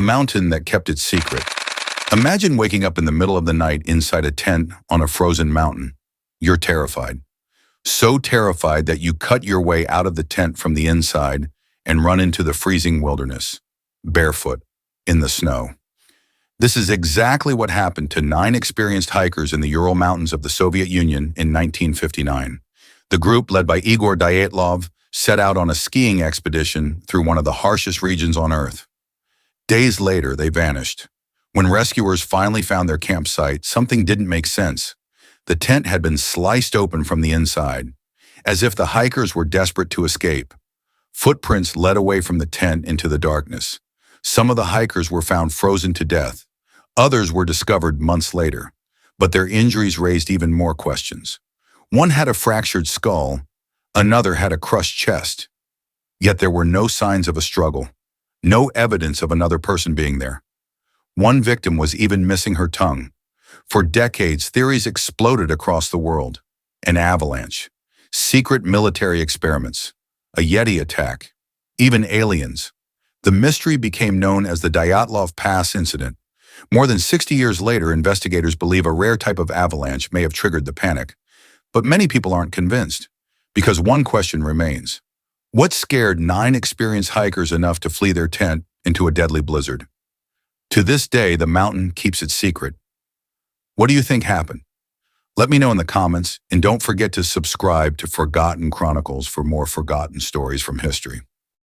The mountain that kept its secret. Imagine waking up in the middle of the night inside a tent on a frozen mountain. You're terrified. So terrified that you cut your way out of the tent from the inside and run into the freezing wilderness, barefoot, in the snow. This is exactly what happened to 9 experienced hikers in the Ural Mountains of the Soviet Union in 1959. The group, led by Igor Dyatlov, set out on a skiing expedition through one of the harshest regions on Earth. Days later, they vanished. When rescuers finally found their campsite, something didn't make sense. The tent had been sliced open from the inside, as if the hikers were desperate to escape. Footprints led away from the tent into the darkness. Some of the hikers were found frozen to death. Others were discovered months later, but their injuries raised even more questions. One had a fractured skull, another had a crushed chest. Yet there were no signs of a struggle, no evidence of another person being there. One victim was even missing her tongue. For decades, theories exploded across the world. An avalanche, secret military experiments, a Yeti attack, even aliens. The mystery became known as the Dyatlov Pass Incident. More than 60 years later, investigators believe a rare type of avalanche may have triggered the panic. But many people aren't convinced, because one question remains. What scared 9 experienced hikers enough to flee their tent into a deadly blizzard? To this day, the mountain keeps its secret. What do you think happened? Let me know in the comments, and don't forget to subscribe to Forgotten Chronicles for more forgotten stories from history.